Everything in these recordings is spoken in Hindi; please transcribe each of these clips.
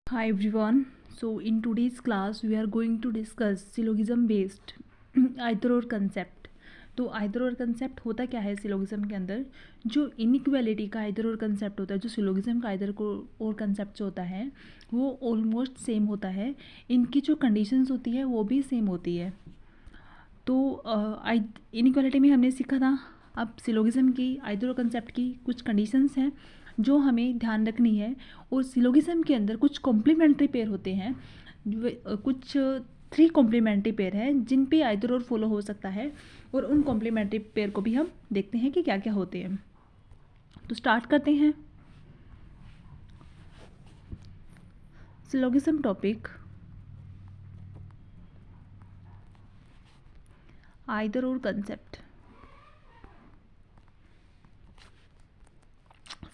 Hi everyone. So in today's class we are going to discuss syllogism based either or concept. तो आइदर और कंसेप्ट होता क्या है सिलोगिज्म के अंदर? जो इनइक्वालिटी का आइदर और कंसेप्ट होता है, जो सिलोगिज्म का आइदर को और कंसेप्ट जो होता है वो ऑलमोस्ट सेम होता है. इनकी जो कंडीशंस होती है वो भी सेम होती है. तो इनइक्वालिटी में हमने सीखा था. अब सिलोगिज्म की आइदर और कंसेप्ट की कुछ कंडीशंस हैं जो हमें ध्यान रखनी है. और सिलोगिज्म के अंदर कुछ कॉम्प्लीमेंट्री पेयर होते हैं, कुछ 3 कॉम्प्लीमेंट्री पेयर हैं जिन पे आइदर और फॉलो हो सकता है. और उन कॉम्प्लीमेंट्री पेयर को भी हम देखते हैं कि क्या क्या होते हैं. तो स्टार्ट करते हैं. सिलोगिज्म टॉपिक आइदर और कंसेप्ट.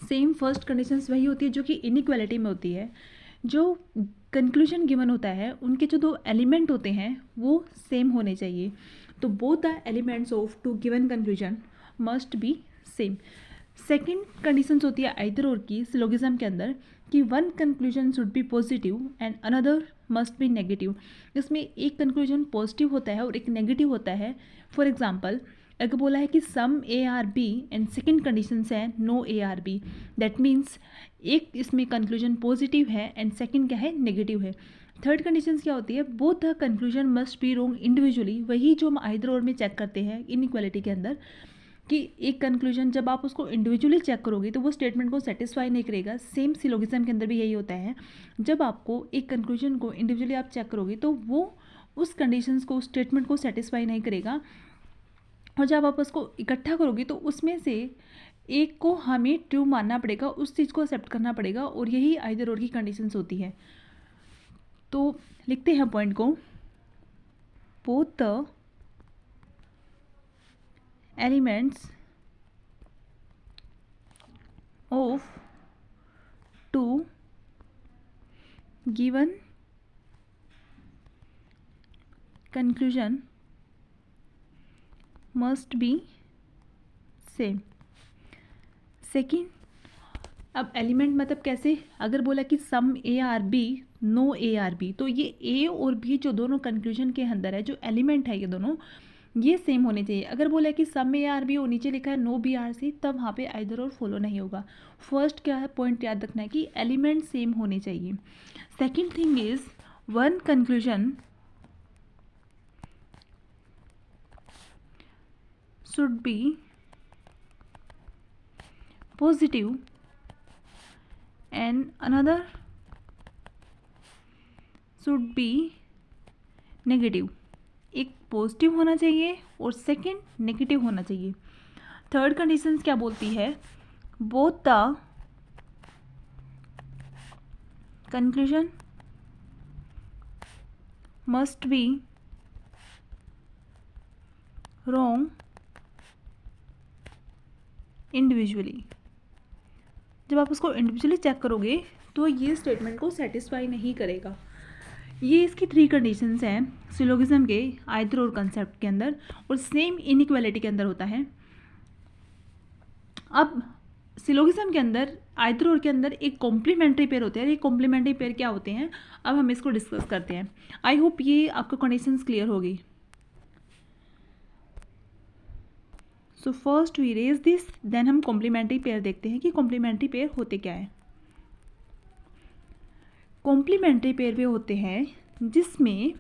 सेम फर्स्ट कंडीशंस वही होती है जो कि इनइक्वालिटी में होती है. जो कंक्लूजन गिवन होता है उनके जो 2 एलिमेंट होते हैं वो सेम होने चाहिए. तो both the elements of two given conclusion must be same. Second conditions होती है आइदर और की सिलोगिज्म के अंदर कि one conclusion should be positive and another must be negative. इसमें एक कंक्लूजन पॉजिटिव होता है और एक नेगेटिव होता है. फॉर एग्जाम्पल, अगर बोला है कि some A are B and second condition है no A are B, that means एक इसमें कंक्लूजन पॉजिटिव है एंड सेकेंड क्या है, नेगेटिव है. थर्ड कंडीशन क्या होती है, both the conclusion must be wrong individually. वही जो हम आइदर और में चेक करते हैं इनइक्वालिटी के अंदर कि एक कंक्लूजन जब आप उसको इंडिविजुअली चेक करोगे तो वो स्टेटमेंट को सेटिस्फाई नहीं करेगा. सेम सिलोगिज्म के अंदर भी यही होता है. जब आपको एक कंक्लूजन को इंडिविजुअली आप चेक करोगे तो वो उस कंडीशंस को, उस स्टेटमेंट को सेटिस्फाई नहीं करेगा. और जब आप उसको इकट्ठा करोगे तो उसमें से एक को हमें ट्रू मानना पड़ेगा, उस चीज़ को एक्सेप्ट करना पड़ेगा. और यही आइदर और की कंडीशंस होती है. तो लिखते हैं पॉइंट को. Both the elements of 2 given conclusion must be same. Second, अब एलिमेंट मतलब कैसे, अगर बोला कि some A are B no A are B, तो ये ए और बी जो दोनों कंक्लूजन के अंदर है, जो एलिमेंट है ये दोनों, ये सेम होने चाहिए. अगर बोला कि सम ए आर बी और नीचे लिखा है नो बी आर सी, तब वहाँ पे आइदर और फॉलो नहीं होगा. फर्स्ट क्या है पॉइंट याद रखना है कि एलिमेंट सेम होने चाहिए. Second thing is one conclusion should be positive and another should be negative. एक पॉजिटिव होना चाहिए और सेकंड नेगेटिव होना चाहिए. थर्ड कंडीशन क्या बोलती है, both the conclusion must be wrong individually. जब आप उसको इंडिविजुअली चेक करोगे तो ये स्टेटमेंट को सेटिस्फाई नहीं करेगा. ये इसकी 3 कंडीशंस हैं सिलोगिज्म के आइदर और कंसेप्ट के अंदर, और सेम इनइक्वालिटी के अंदर होता है. अब सिलोगिज्म के अंदर आइदर और के अंदर एक कॉम्प्लीमेंट्री पेयर होते हैं. ये कॉम्प्लीमेंट्री पेयर क्या होते हैं, अब हम इसको डिस्कस करते हैं. आई होप ये आपको कंडीशंस क्लियर होगी. So first we raise this, then हम कॉम्प्लीमेंट्री पेयर देखते हैं कि कॉम्प्लीमेंट्री पेयर होते क्या है. कॉम्प्लीमेंट्री पेयर वे होते हैं जिसमें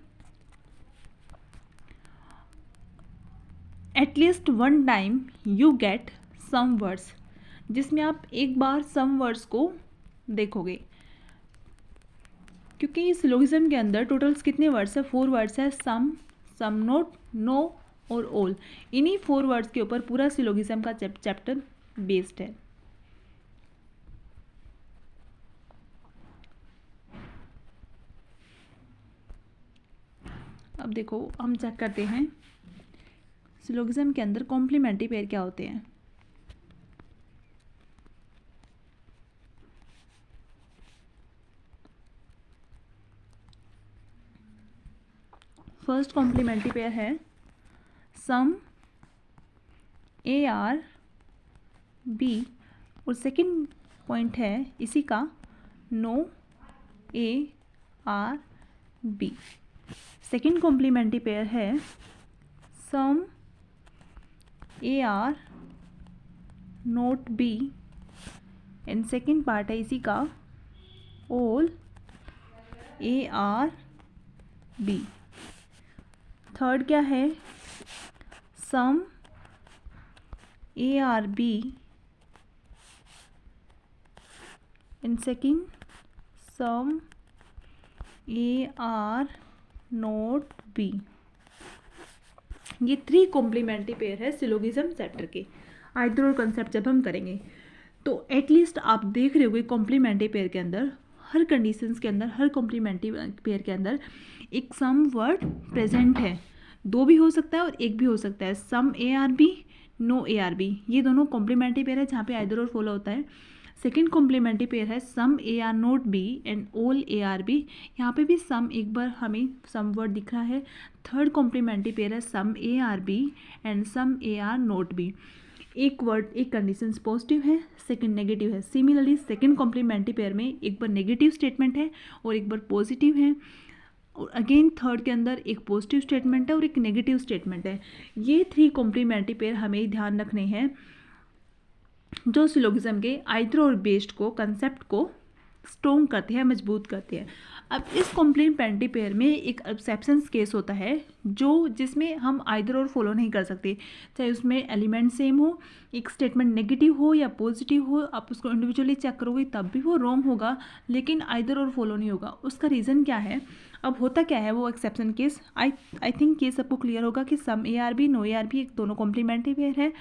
at least one time you get some words, जिसमें आप एक बार सम वर्ड्स को देखोगे. क्योंकि इस सिलोगिज्म के अंदर टोटल्स कितने वर्ड्स है, 4 वर्ड्स है. सम, सम नोट, नो और ऑल. इन्हीं 4 वर्ड्स के ऊपर पूरा सिलोगिज्म का चैप्टर बेस्ड है. अब देखो हम चेक करते हैं सिलोगिज्म के अंदर कॉम्प्लीमेंट्री पेयर क्या होते हैं. फर्स्ट कॉम्प्लीमेंट्री पेयर है सम ए आर बी, और सेकंड पॉइंट है इसी का no A are B. Second complementary pair है some A are not B and second part है इसी का all A are B. Third क्या है some A are B and second some A are not B. ये थ्री कॉम्प्लीमेंट्री पेयर है सिलोगिज्म सेक्टर के। आइदर और कंसेप्ट जब हम करेंगे तो एटलीस्ट आप देख रहे होगे कॉम्प्लीमेंट्री पेयर के अंदर हर कंडीशंस के अंदर, हर कॉम्प्लीमेंट्री पेयर के अंदर एक सम वर्ड प्रेजेंट है। दो भी हो सकता है और एक भी हो सकता है। Some A are B, no A are B, ये दोनों कॉम्प्लीमेंट्री पेयर है जहाँ पे आइदर और फॉलो होता है। सेकेंड कॉम्प्लीमेंट्री पेयर है some A are not B and all A are B. यहाँ पे भी सम एक बार हमें सम वर्ड दिख रहा है। थर्ड कॉम्प्लीमेंट्री पेयर है some A are B and some A are not B. एक वर्ड, एक कंडीशन पॉजिटिव है, सेकंड नेगेटिव है। सिमिलरली सेकंड कॉम्प्लीमेंट्री पेयर में एक बार नेगेटिव स्टेटमेंट है और एक बार पॉजिटिव है, और अगेन थर्ड के अंदर एक पॉजिटिव स्टेटमेंट है और एक नेगेटिव स्टेटमेंट है। ये थ्री कॉम्प्लीमेंट्री पेयर हमें ध्यान रखने हैं जो सिलोगिज्म के आइदर और बेस्ड को, कंसेप्ट को स्ट्रॉन्ग करते हैं, मजबूत करते हैं। अब इस कॉम्प्लीमेंट्री पेयर में एक एक्सेप्शंस केस होता है जो जिसमें हम आइदर और फॉलो नहीं कर सकते, चाहे उसमें एलिमेंट सेम हो, एक स्टेटमेंट नेगेटिव हो या पॉजिटिव हो, आप उसको इंडिविजुअली चेक करोगे तब भी वो रॉन्ग होगा, लेकिन आइदर और फॉलो नहीं होगा। उसका रीज़न क्या है? अब होता क्या है वो एक्सेप्शन केस, आई थिंक ये सबको क्लियर होगा कि some A are B, no A are B, एक दोनों कॉम्प्लीमेंट्री पेयर है।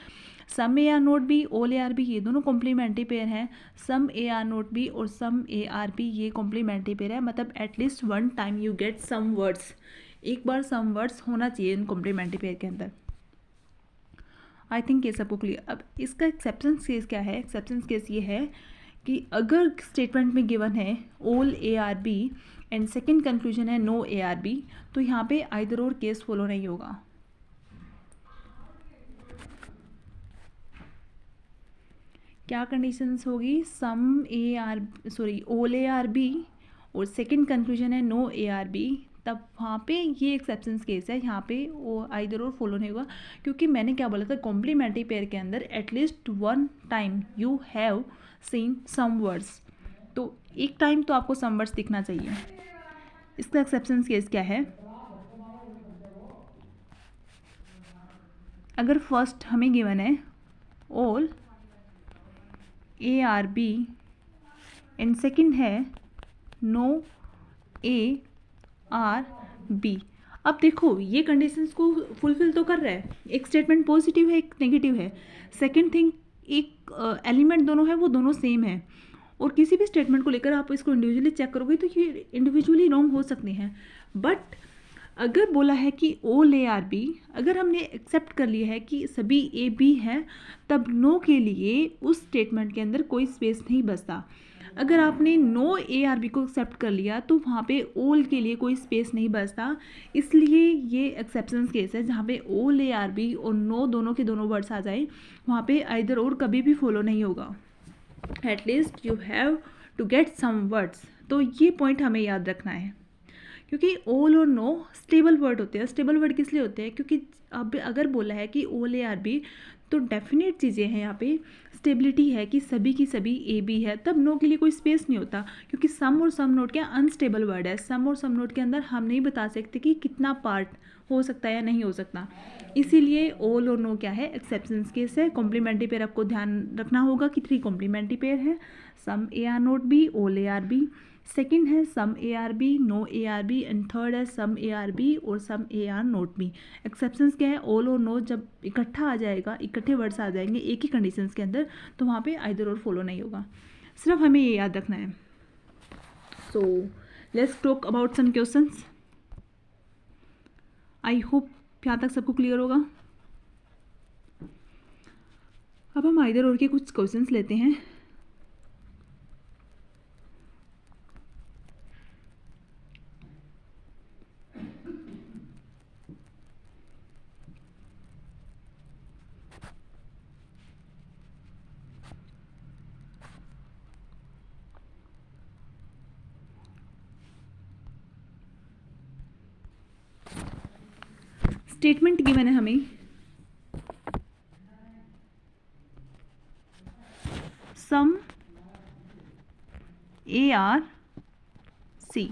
Some A are not B, all A are B, ये दोनों कॉम्प्लीमेंट्री पेयर हैं। Some A are not B और सम ए आर बी ये कॉम्प्लीमेंट्री पेयर है। मतलब at least one time you get some words, एक बार सम वर्ड्स होना चाहिए इन कॉम्प्लीमेंट्री पेयर के अंदर। आई थिंक ये सबको क्लियर। अब इसका एक्सेप्शन केस क्या है? एक्सेप्शन केस ये है कि अगर स्टेटमेंट में गिवन है all A are B and second conclusion है नो ए आर बी, तो यहाँ पे आइदर और केस फॉलो नहीं होगा। क्या कंडीशंस होगी? Some A are sorry all A are B और सेकेंड कंक्लूजन है नो ए आर बी, तब वहाँ पे ये एक्सेप्शन केस है। यहाँ पे वो आइदर और फॉलो नहीं होगा, क्योंकि मैंने क्या बोला था कॉम्प्लीमेंट्री पेयर के अंदर at least one time you have seen some words, तो एक टाइम तो आपको सम वर्ड्स दिखना चाहिए। इसका एक्सेप्शन केस क्या है? अगर फर्स्ट हमें गिवन है all A are B and second है नो ए आर बी। अब देखो ये कंडीशंस को फुलफिल तो कर रहा है, एक स्टेटमेंट पॉजिटिव है, एक नेगेटिव है। सेकेंड थिंग, एक एलिमेंट दोनों है, वो दोनों सेम है, और किसी भी स्टेटमेंट को लेकर आप इसको इंडिविजुअली चेक करोगे तो ये इंडिविजुअली रॉन्ग हो सकते हैं। बट अगर बोला है कि ऑल ए आर बी, अगर हमने एक्सेप्ट कर लिया है कि सभी ए बी है, तब नो के लिए उस स्टेटमेंट के अंदर कोई स्पेस नहीं बचता। अगर आपने नो ए आर बी को एक्सेप्ट कर लिया तो वहाँ पे ऑल के लिए कोई स्पेस नहीं बचता। इसलिए ये एक्सेप्शन केस है जहाँ पे ऑल ए आर बी और नो दोनों के दोनों वर्ड्स आ जाए, वहाँ पे आइदर और कभी भी फॉलो नहीं होगा। At least you have to get some words. तो ये पॉइंट हमें याद रखना है, क्योंकि ऑल और नो स्टेबल वर्ड होते हैं। स्टेबल वर्ड किस लिए होते हैं? क्योंकि अब अगर बोला है कि ऑल ए आर बी, तो डेफिनेट चीज़ें हैं यहाँ पे, स्टेबिलिटी है कि सभी की सभी ए बी है, तब नो के लिए कोई स्पेस नहीं होता। क्योंकि सम और सम नोट क्या अनस्टेबल वर्ड है, सम और सम नोट के अंदर हम नहीं बता सकते कि कितना पार्ट हो सकता है या नहीं हो सकता। इसीलिए ऑल और नो क्या है? एक्सेप्शन केस है। कॉम्प्लीमेंट्री पेयर आपको ध्यान रखना होगा कि थ्री कॉम्प्लीमेंट्री पेयर है, some A are not B, all A are B. Second है some A are B, no A are B, and third है सम ए आर बी और some A are not B. Exceptions क्या है? ऑल और नो जब इकट्ठा आ जाएगा, इकट्ठे वर्ड्स आ जाएंगे एक ही कंडीशंस के अंदर, तो वहाँ पे आइदर और फॉलो नहीं होगा। सिर्फ हमें ये याद रखना है। So let's talk about some questions. I hope यहाँ तक सबको क्लियर होगा। अब हम आइदर और के कुछ क्वेश्चंस लेते हैं। स्टेटमेंट गिवन है हमें सम ARC,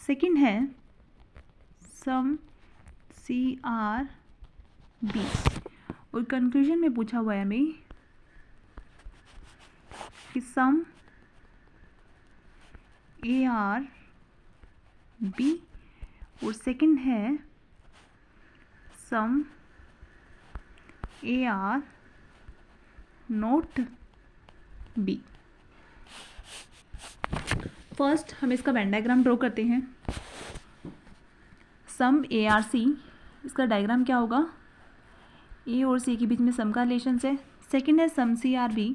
सेकंड है सम CRB, और कंक्लूजन में पूछा हुआ है हमें कि सम ARB और सेकंड है some AR not B। First हम इसका वेन डायग्राम ड्रॉ करते हैं। सम ARC, इसका डायग्राम क्या होगा, A और C के बीच में सम का रिलेशन है। सेकंड है सम CRB,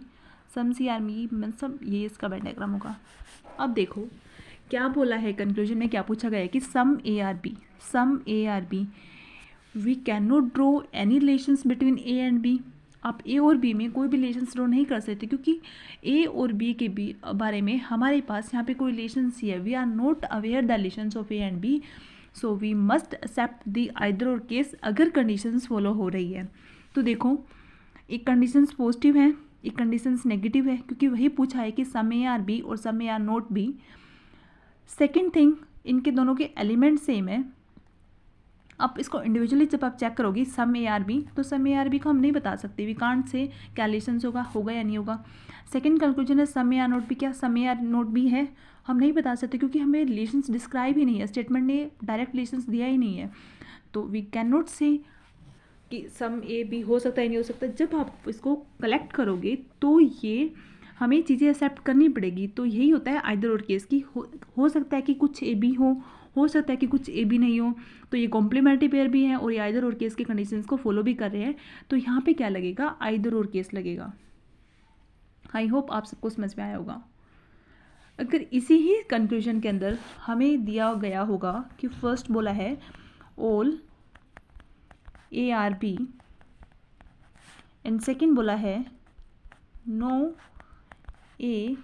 सम CRB मतलब ये इसका वेन डायग्राम होगा। अब देखो क्या बोला है, कंक्लूजन में क्या पूछा गया है कि some ARB we can not draw any relations between A and B। आप A और B में कोई भी रिलेशंस ड्रॉ नहीं कर सकते, क्योंकि A और B के बारे में हमारे पास यहाँ पे कोई रिलेशंस ही है। We are not aware the relations of A and B, so we must accept the either or case अगर कंडीशंस फॉलो हो रही है। तो देखो एक कंडीशंस पॉजिटिव है, एक कंडीशंस नेगेटिव है, क्योंकि वही पूछा है कि सम ARB और सम AR not B। Second thing, इनके दोनों के एलिमेंट सेम है। अब इसको इंडिविजुअली जब आप चेक करोगी सम ARB, तो सम ARB को हम नहीं बता सकते, वी कांट से क्या रिलेशंस होगा या नहीं होगा। सेकंड कंक्लूजन है सम AR नॉट B, क्या सम AR नॉट B है, हम नहीं बता सकते, क्योंकि हमें रिलेशंस डिस्क्राइब ही नहीं है, स्टेटमेंट ने डायरेक्ट रिलेशंस दिया ही नहीं है। तो वी कैन नॉट से कि सम AB हो सकता है नहीं हो सकता। जब आप इसको कलेक्ट करोगे तो ये हमें चीज़ें एक्सेप्ट करनी पड़ेगी। तो यही होता है आइदर और केस की, हो सकता है कि कुछ AB हो सकता है कि कुछ AB नहीं हो। तो ये कॉम्प्लीमेंट्री पेयर भी है और ये आइदर और केस के कंडीशंस को फॉलो भी कर रहे हैं। तो यहाँ पे क्या लगेगा, आइदर और केस लगेगा। आई होप आप सबको समझ में आया होगा। अगर इसी ही कंक्लूजन के अंदर हमें दिया गया होगा कि फर्स्ट बोला है ऑल ARB एंड सेकेंड बोला है नो ARB।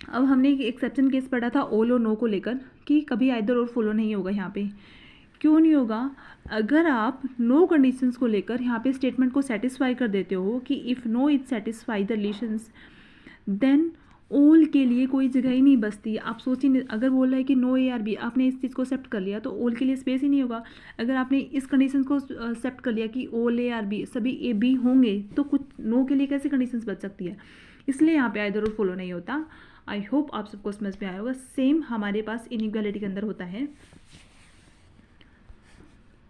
अब हमने एक एक्सेप्शन केस पढ़ा था ऑल और नो को लेकर कि कभी आइदर और फॉलो नहीं होगा। यहाँ पे क्यों नहीं होगा, अगर आप नो कंडीशंस को लेकर यहाँ पे स्टेटमेंट को सेटिस्फाई कर देते हो कि if no is satisfy the relations, then all के लिए कोई जगह ही नहीं बचती। आप सोचिए, अगर बोल रहा है कि नो ARB, आपने इस चीज़ को एक्सेप्ट कर लिया तो ऑल के लिए स्पेस ही नहीं होगा। अगर आपने इस कंडीशन को एक्सेप्ट कर लिया कि ऑल ARB सभी AB होंगे, तो कुछ नो के लिए कैसे कंडीशंस बच सकती है। इसलिए यहाँ पे आइदर और फॉलो नहीं होता। आई होप आप सबको समझ में आया होगा। सेम हमारे पास इनइक्वालिटी के अंदर होता है,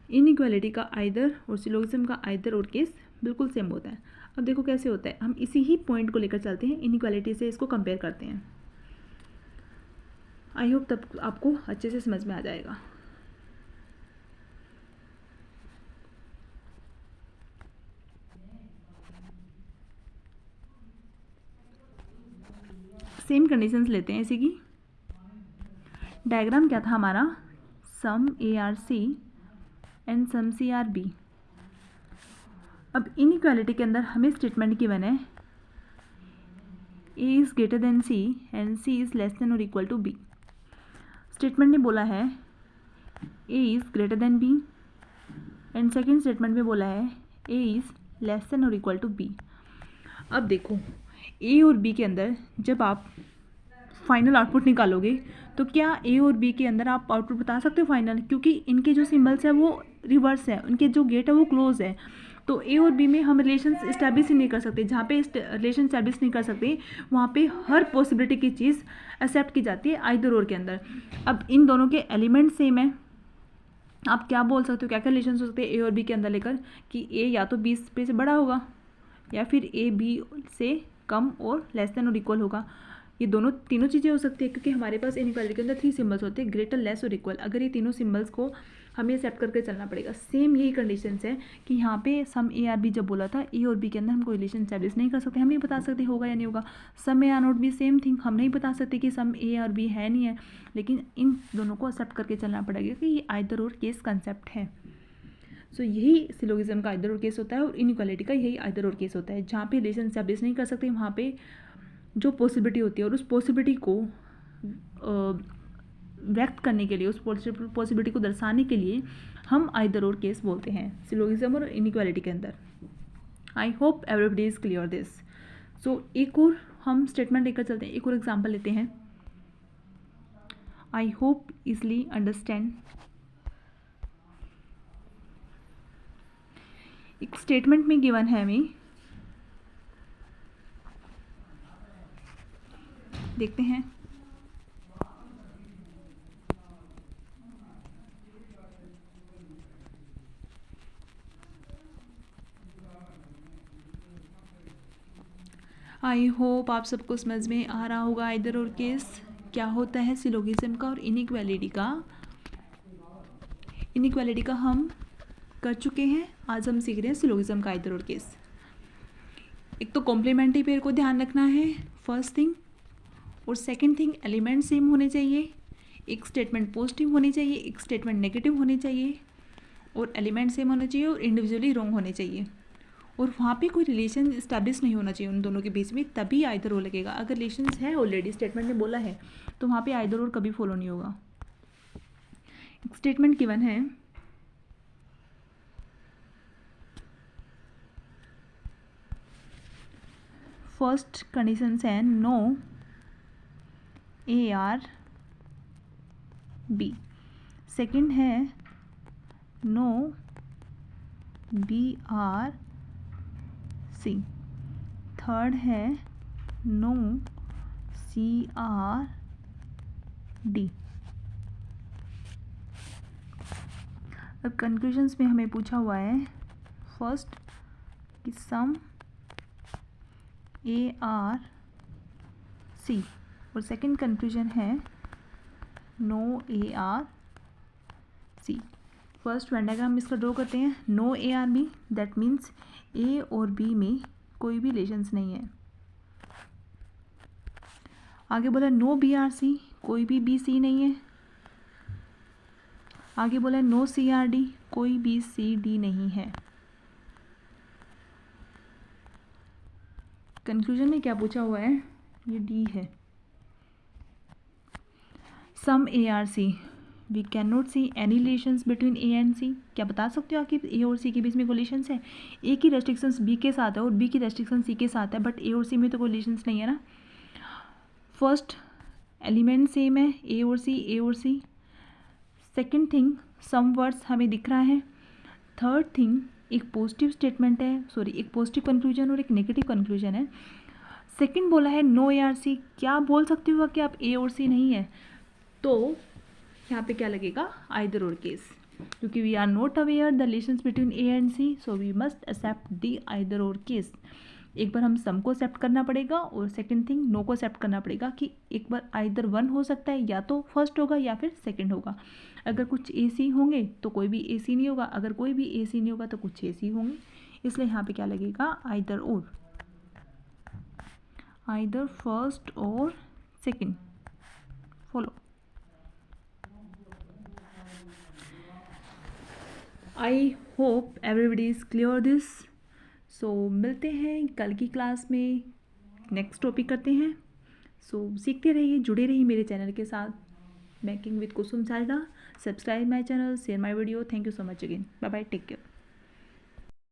इनइक्वालिटी का आइदर और सिलोगिज्म का आइदर और केस बिल्कुल सेम होता है। अब देखो कैसे होता है, हम इसी ही पॉइंट को लेकर चलते हैं, इनइक्वालिटी से इसको कंपेयर करते हैं। आई होप तब आपको अच्छे से समझ में आ जाएगा। सेम कंडीशंस लेते हैं इसी की। डायग्राम क्या था हमारा, सम ARC एंड सम CRB। अब इनइक्वालिटी के अंदर हमें स्टेटमेंट गिवन है A is greater than C and C is less than और इक्वल टू B। स्टेटमेंट ने बोला है A is greater than B and second statement में बोला है A इज़ लेस देन और इक्वल टू B। अब देखो A और B के अंदर जब आप फाइनल आउटपुट निकालोगे तो क्या A और B के अंदर आप आउटपुट बता सकते हो फाइनल, क्योंकि इनके जो सिंबल्स है वो रिवर्स है, उनके जो गेट है वो क्लोज है। तो A और B में हम रिलेशन इस्टेब्लिश ही नहीं कर सकते। जहाँ पे रिलेशन इस्टेब्लिश नहीं कर सकते वहाँ पे हर पॉसिबिलिटी की चीज़ एक्सेप्ट की जाती है आइदर और के अंदर। अब इन दोनों के एलिमेंट सेम है, आप क्या बोल सकते हो, क्या क्या रिलेशन हो सकते हैं A और B के अंदर लेकर कि A या तो B से बड़ा होगा या फिर A B से कम और लेस देन और इक्वल होगा। ये तीनों चीज़ें हो सकती है, क्योंकि हमारे पास इनइक्वालिटी के अंदर 3 सिंबल्स होते हैं, ग्रेटर, लेस और इक्वल। अगर ये तीनों सिंबल्स को हमें एक्सेप्ट करके चलना पड़ेगा। सेम यही कंडीशंस है कि यहाँ पे सम ARB जब बोला था A और B के अंदर हम कोई रिलेशन एस्टैब्लिश नहीं कर सकते, हम नहीं बता सकते होगा या नहीं होगा। सम AR not B same thing, हम नहीं बता सकते कि सम A और B है नहीं है, लेकिन इन दोनों को एक्सेप्ट करके चलना पड़ेगा कि ये आइदर और केस कंसेप्ट है। सो यही सिलोगिज्म का आइदर और केस होता है और इनइक्वालिटी का यही आइदर और केस होता है। जहाँ पे रिलेशन एस्टैब्लिश नहीं कर सकते वहाँ पे जो पॉसिबिलिटी होती है और उस पॉसिबिलिटी को व्यक्त करने के लिए, उस पॉसिबिलिटी को दर्शाने के लिए हम आइदर और केस बोलते हैं सिलोगिज्म और इनइक्वालिटी के अंदर। I hope everybody is clear this. So एक और हम स्टेटमेंट लेकर चलते हैं, एक और एग्जाम्पल लेते हैं। I hope easily understand. एक स्टेटमेंट में गिवन है हमें, देखते हैं। आई होप आप सबको समझ में आ रहा होगा आइदर और केस क्या होता है सिलोगिज्म का और इनइक्वालिटी का। इनइक्वालिटी का हम कर चुके हैं, आज हम सीख रहे हैं सिलोगिज्म का आइदर और केस। एक तो कॉम्प्लीमेंट्री पेयर को ध्यान रखना है फर्स्ट थिंग, और सेकंड थिंग एलिमेंट सेम होने चाहिए, एक स्टेटमेंट पॉजिटिव होनी चाहिए, एक स्टेटमेंट नेगेटिव होनी चाहिए, और एलिमेंट सेम होने चाहिए और इंडिविजुअली रॉन्ग होने चाहिए, और वहाँ पे कोई रिलेशन इस्टेब्लिश नहीं होना चाहिए उन दोनों के बीच में, तभी आइदर और लगेगा। अगर रिलेशन है ऑलरेडी स्टेटमेंट में बोला है तो वहाँ पे आइदर और कभी फॉलो नहीं होगा। एक स्टेटमेंट गिवन है, फर्स्ट कंडीशंस है नो AR B, सेकंड है नो BR C, थर्ड है नो CR D। अब कंक्लूजन्स में हमें पूछा हुआ है फर्स्ट कि सम AR C, और सेकंड कंक्लूजन है no AR C। First Venn diagram इसका ड्रॉ करते हैं। No AR B, that means A और B में कोई भी रिलेशंस नहीं है। आगे बोला नो BR C, कोई भी BC नहीं है। आगे बोला नो CR D, कोई भी CD नहीं है। कंक्लूजन में क्या पूछा हुआ है, ये D है। Some AR C, we can not see any relations between A and C। क्या बता सकते हो कि A और C के बीच में कोई रिलेशंस है? A की रेस्ट्रिक्शंस B के साथ है और B की रेस्ट्रिक्शन C के साथ है, बट A और C में तो कोई रिलेशंस नहीं है ना। फर्स्ट एलिमेंट सेम है A और C। Second thing some words हमें दिख रहा है। थर्ड थिंग एक पॉजिटिव स्टेटमेंट है, एक पॉजिटिव कंक्लूजन और एक नेगेटिव कंक्लूजन है। सेकंड बोला है नो AR C, क्या बोल सकते हो कि आप A और C नहीं है, तो यहाँ पे क्या लगेगा आइदर और केस, क्योंकि we are not aware the relations between A and C, so we must accept the either or case. एक बार हम सम को एक्सेप्ट करना पड़ेगा और सेकंड थिंग नो को एक्सेप्ट करना पड़ेगा कि एक बार आइदर वन हो सकता है, या तो फर्स्ट होगा या फिर सेकंड होगा। अगर कुछ AC होंगे तो कोई भी AC नहीं होगा, अगर कोई भी AC नहीं होगा तो कुछ AC होंगे, इसलिए यहाँ पे क्या लगेगा आइदर और, आइदर फर्स्ट और second. Follow. I hope everybody is clear this. So मिलते हैं कल की क्लास में, नेक्स्ट टॉपिक करते हैं। सो सीखते रहिए, जुड़े रहिए मेरे चैनल के साथ, banking with Kusum Sajda. Subscribe my channel, share my video. Thank you so much again, bye bye, take care.